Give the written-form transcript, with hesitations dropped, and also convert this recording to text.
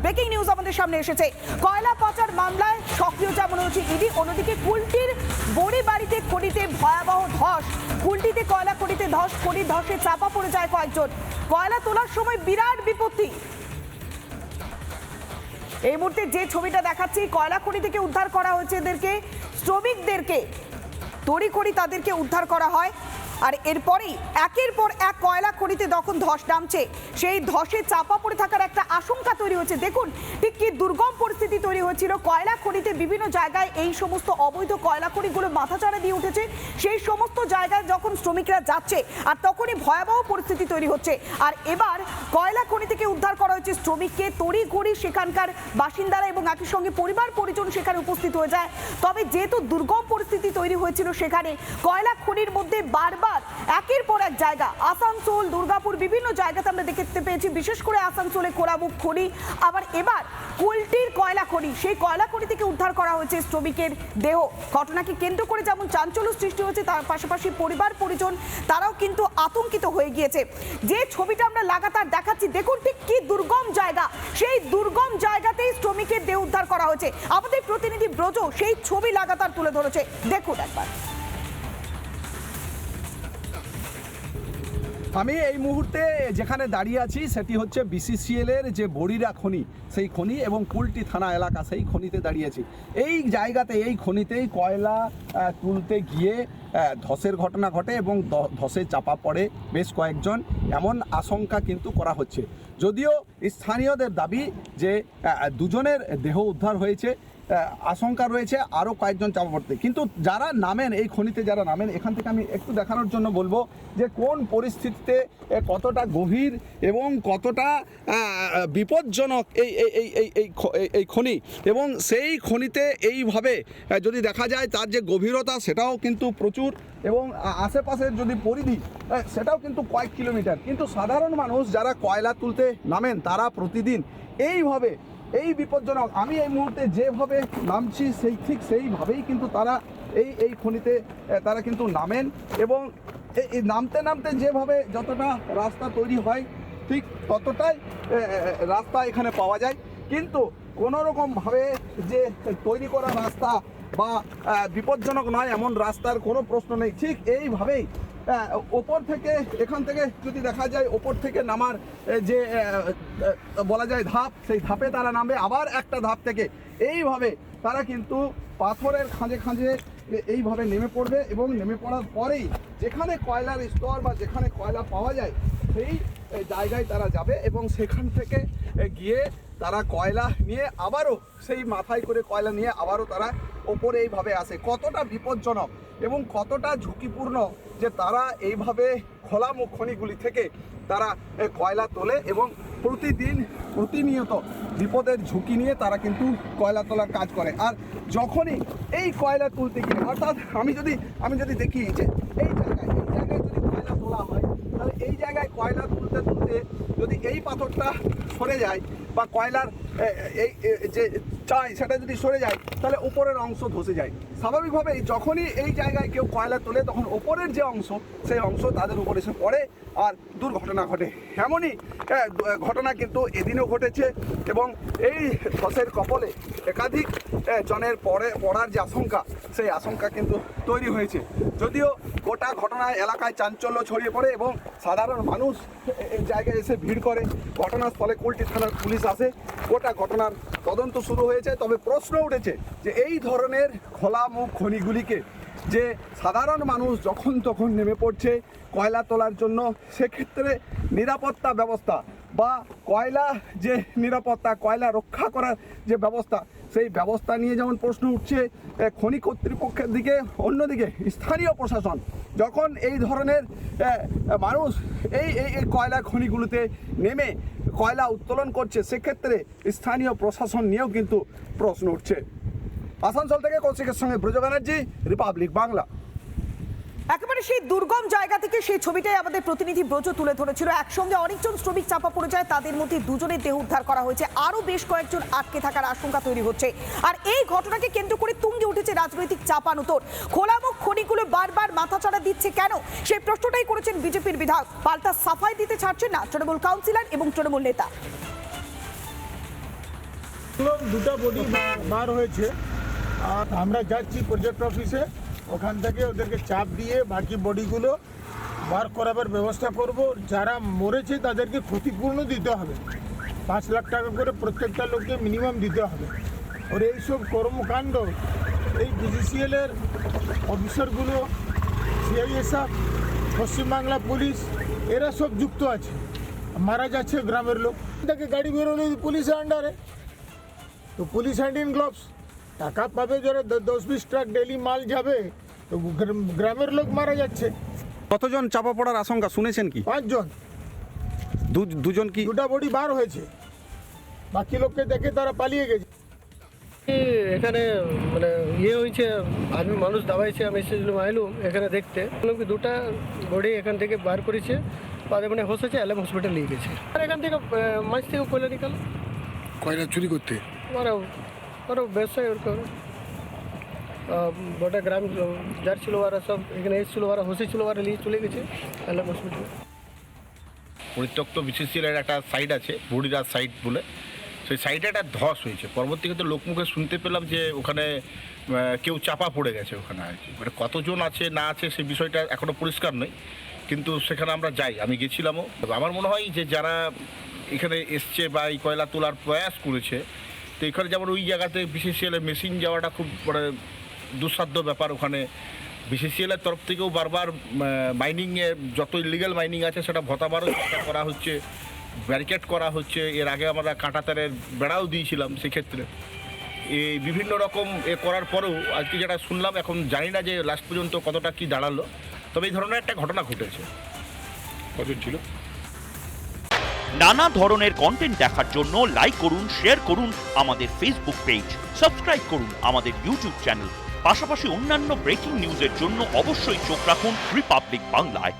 Breaking news আমাদের সামনে এসেছে। কয়লা পাচার মামলায় সক্রিয় যেমন হচ্ছে ইডি, অন্যদিকে কুলটির বড়ি বাড়িতে খনিতে ভয়াবহ ধস। কুলটিতে কয়লা খনিতে ধস, খনির ধসে চাপা পড়ে যায় কয়েকজন। কয়লা তোলার সময় বিরাট বিপত্তি। এই মুহূর্তে যে ছবিটা দেখাচ্ছি, কয়লা খনি থেকে উদ্ধার করা হয়েছে এদেরকে, শ্রমিকদেরকে তড়িঘড়ি তাদেরকে উদ্ধার করা হয়। আর এরপরেই একের পর এক কয়লা খনিতে যখন ধস নামছে, সেই ধসে চাপা পড়ে থাকার একটা আশঙ্কা তৈরি হয়েছে। দেখুন ঠিক কি দুর্গম পরিস্থিতি তৈরি হয়েছিল। কয়লা খনিতে বিভিন্ন জায়গায় এই সমস্ত অবৈধ কয়লা খনিগুলো মাথাচাড়া দিয়ে উঠেছে। সেই সমস্ত জায়গায় যখন শ্রমিকরা যাচ্ছে আর তখনই ভয়াবহ পরিস্থিতি তৈরি হচ্ছে। আর এবার কয়লা খনি থেকে উদ্ধার করা হয়েছে শ্রমিককে, তড়িঘড়ি সেখানকার বাসিন্দারা এবং একই সঙ্গে পরিবার পরিজন সেখানে উপস্থিত হয়ে যায়। তবে যেহেতু দুর্গম পরিস্থিতি তৈরি হয়েছিল সেখানে, কয়লা খনির মধ্যে বারবার একের পর এক জায়গা, আসানসোল, দুর্গাপুর, বিভিন্ন জায়গাতে আমরা দেখতে পেয়েছি, বিশেষ করে আসানসোলে কোরামুখ খনি, আবার এবার কুলটির কয়লা খনি, সেই কয়লা খনি থেকে উদ্ধার করা হয়েছে শ্রমিকের দেহ। ঘটনাকে কেন্দ্র করে যেমন চাঞ্চল্য সৃষ্টি হয়েছে, তার পাশাপাশি পরিবার পরিজন তারাও কিন্তু আতঙ্কিত হয়ে গিয়েছে। যে ছবিটা আমরা লাগাতার দেখাচ্ছি, দেখুন ঠিক কি দুর্গম জায়গা, সেই দুর্গম জায়গাতেই শ্রমিকের দেহ উদ্ধার করা হয়েছে। আমাদের প্রতিনিধি ব্রজ সেই ছবি লাগাতার তুলে ধরেছে, দেখুন একবার। আমি এই মুহূর্তে যেখানে দাঁড়িয়ে আছি সেটি হচ্ছে বিসিসিএল এর যে বড়িরা খনি, সেই খনি এবং কুলটি থানা এলাকা, সেই খনিতে দাঁড়িয়েছি। এই জায়গাতে, এই খনিতেই কয়লা তুলতে গিয়ে ধসের ঘটনা ঘটে এবং ধসে চাপা পড়ে বেশ কয়েকজন, এমন আশঙ্কা কিন্তু করা হচ্ছে। যদিও স্থানীয়দের দাবি যে দুজনের দেহ উদ্ধার হয়েছে, আশঙ্কা রয়েছে আরও কয়েকজন চাপা পড়তে। কিন্তু যারা নামেন এই খনিতে, যারা নামেন, এখান থেকে আমি একটু দেখানোর জন্য বলবো যে কোন পরিস্থিতিতে কতটা গভীর এবং কতটা বিপজ্জনক এই খনি, এবং সেই খনিতে এইভাবে যদি দেখা যায় তার যে গভীরতা সেটাও কিন্তু প্রচুর, এবং আশেপাশের যদি পরিধি সেটাও কিন্তু কয়েক কিলোমিটার। কিন্তু সাধারণ মানুষ যারা কয়লা তুলতে নামেন তারা প্রতিদিন এইভাবে, এই বিপজ্জনক, আমি এই মুহূর্তে যেভাবে নামছি ঠিক সেইভাবেই কিন্তু তারা এই খনিতে তারা কিন্তু নামেন, এবং এই নামতে নামতে যেভাবে যতটা রাস্তা তৈরি হয় ঠিক ততটাই রাস্তা এখানে পাওয়া যায়। কিন্তু কোনো রকমভাবে যে তৈরি করা রাস্তা বা বিপজ্জনক নয় এমন রাস্তার কোনো প্রশ্ন নেই। ঠিক এইভাবেই ওপর থেকে, এখান থেকে যদি দেখা যায় ওপর থেকে নামার যে বলা যায় ধাপ, সেই ধাপে তারা নামবে, আবার একটা ধাপ থেকে এইভাবে তারা কিন্তু পাথরের খাঁজে খাঁজে এইভাবে নেমে পড়বে, এবং নেমে পড়ার পরেই যেখানে কয়লার স্তর বা যেখানে কয়লা পাওয়া যায় সেই জায়গায় তারা যাবে, এবং সেখান থেকে গিয়ে তারা কয়লা নিয়ে আবারও সেই মাথায় করে কয়লা নিয়ে আবারও তারা ওপরে এইভাবে আসে। কতটা বিপজ্জনক এবং কতটা ঝুঁকিপূর্ণ যে তারা এইভাবে খোলামুখ খনিগুলি থেকে তারা কয়লা তোলে, এবং প্রতিনিয়ত বিপদের ঝুঁকি নিয়ে তারা কিন্তু কয়লা তোলার কাজ করে। আর যখনই এই কয়লা তুলতে গিয়ে, অর্থাৎ আমি যদি দেখি যে এই জায়গায় যদি কয়লা তোলা হয়, তাহলে এই জায়গায় কয়লা তুলতে যদি এই পাথরটা সরে যায় বা কয়লার এই যে চাই সেটা যদি সরে যায়, তাহলে উপরের অংশ ধসে যায়। স্বাভাবিকভাবেই যখনই এই জায়গায় কেউ কয়লা তোলে তখন ওপরের যে অংশ, সেই অংশ তাদের উপর এসে পড়ে আর দুর্ঘটনা ঘটে। এমনই ঘটনা কিন্তু এদিনও ঘটেছে, এবং এই ধসের কবলে একাধিক জনের পড়ার যে আশঙ্কা, সেই আশঙ্কা কিন্তু তৈরি হয়েছে। যদিও গোটা ঘটনায় এলাকায় চাঞ্চল্য ছড়িয়ে পড়ে এবং সাধারণ মানুষ এই জায়গায় এসে ভিড় করে, ঘটনাস্থলে কুলটি থানার পুলিশ আসে, গোটা ঘটনার তদন্ত শুরু হয়েছে। তবে প্রশ্ন উঠেছে যে এই ধরনের খোলামুখ খনিগুলিকে যে সাধারণ মানুষ যখন তখন নেমে পড়ছে কয়লা তোলার জন্য, সেক্ষেত্রে নিরাপত্তা ব্যবস্থা বা কয়লা যে নিরাপত্তা, কয়লা রক্ষা করার যে ব্যবস্থা, সেই ব্যবস্থা নিয়ে যেমন প্রশ্ন উঠছে খনি কর্তৃপক্ষের দিকে, অন্যদিকে স্থানীয় প্রশাসন যখন এই ধরনের মানুষ এই কয়লা খনিগুলোতে নেমে কয়লা উত্তোলন করছে, সেক্ষেত্রে স্থানীয় প্রশাসন নিয়েও কিন্তু প্রশ্ন উঠছে। আসানসোল থেকে কৌশিকের সঙ্গে ব্রজ ব্যানার্জি, রিপাবলিক বাংলা। একেবারে সেই দুর্গম জায়গা থেকে সেই ছবিটাই আমাদের প্রতিনিধি ব্রজ তুলে ধরেছিল। একসঙ্গে অনেকজন শ্রমিক চাপা পড়ে যায়, তাদের মধ্যে দুজনের দেহ উদ্ধার করা হয়েছে, আরো বেশ কয়েকজন আটকে থাকার আশঙ্কা তৈরি হচ্ছে। আর এই ঘটনাকে কেন্দ্র করে তুঙ্গে উঠেছে রাজনৈতিক চাপানুতোর। খোলামুখ খনিগুলো বারবার মাথাচাড়া দিচ্ছে কেন, সেই প্রশ্নটাই করেছেন বিজেপির বিধায়ক। পাল্টা সাফাই দিতে ছাড়ছেন না তৃণমূল কাউন্সিলর এবং তৃণমূল নেতা। দুটো বডি বার হয়েছে আর আমরা যাচ্ছি প্রজেক্ট অফিসে, ওখান থেকে ওদেরকে চাপ দিয়ে বাকি বডিগুলো বার করাবার ব্যবস্থা করব। যারা মরেছে তাদেরকে ক্ষতিপূর্ণ দিতে হবে, 5 লাখ টাকা করে প্রত্যেকটা লোককে মিনিমাম দিতে হবে। আর এইসব কর্মকাণ্ড এই বিসিসিএলের অফিসারগুলো, সিআইএসএফ, পশ্চিমবাংলা পুলিশ, এরা সব যুক্ত আছে। মারা যাচ্ছে গ্রামের লোক, তাকে গাড়ি বেরোলে পুলিশের আন্ডারে, তো পুলিশ হ্যান্ড ইন গ্লোভস, টাকা পাবে যারা 10-20 ট্রাক ডেলি মাল যাবে, তো গ্রামের লোক মারা যাচ্ছে। কতজন চাপা পড়ার আশঙ্কা শুনেছেন কি? 5 জন, দুজন কি? দুটা বডি বার হয়েছে, বাকি লোককে দেখে তারা পালিয়ে গেছে। এখানে মানে হয়েছে, আর্মি মানুষ দাবাইছে, আমি এসেছিলাম আইলুম এখানে দেখতে, বললাম কি দুটা বডি এখান থেকে বার করেছে, তাদের মানে হসেছে এলএম হসপিটাল নিয়ে গেছে। আর এখান থেকে মাছ থেকে কয়লা নিকাল, কয়লা চুরি করতে ওরা ব্যবসায় ওর করে গোটা গ্রাম যার ছিল ওরা সব এখানে এসেছিল, ওরা হসেছিল, ওরা নিয়ে চলে গেছে এলএম হসপিটালে। পরিত্যক্ত বিসিসিএলের একটা সাইড আছে বড়িরা সাইড বলে, সেই সাইডে একটা ধস হয়েছে। পরবর্তীতে লোকমুখে শুনতে পেলাম যে ওখানে কেউ চাপা পড়ে গেছে ওখানে আর কি। মানে কতজন আছে না আছে সেই বিষয়টা এখনও পরিষ্কার নয়, কিন্তু সেখানে আমরা যাই, আমি গেছিলামও। আমার মনে হয় যে যারা এখানে এসছে বা এই কয়লা তোলার প্রয়াস করেছে, তো এখানে যেমন ওই জায়গাতে বিসিসিএলের মেশিন যাওয়াটা খুব মানে দুঃসাধ্য ব্যাপার। ওখানে বিসিসিএলের তরফ থেকেও বারবার মাইনিংয়ে যত ইলিগাল মাইনিং আছে সেটা ভতাবারও চেষ্টা করা হচ্ছে, ব্যারিকেড করা হচ্ছে। এর আগে আমরা কাঁটাতারের বেড়াও দিয়েছিলাম। সেক্ষেত্রে এই বিভিন্ন রকম করার পরেও আজকে যেটা শুনলাম, এখন জানি না যে লাস্ট পর্যন্ত কতটা কি দাঁড়ালো, তবে এই ধরনের একটা ঘটনা ঘটেছে। কজন ছিল? নানা ধরনের কন্টেন্ট দেখার জন্য লাইক করুন, শেয়ার করুন আমাদের ফেসবুক পেজ, সাবস্ক্রাইব করুন আমাদের ইউটিউব চ্যানেল। পাশাপাশি অন্যান্য ব্রেকিং নিউজের জন্য অবশ্যই চোখ রাখুন রিপাবলিক বাংলায়।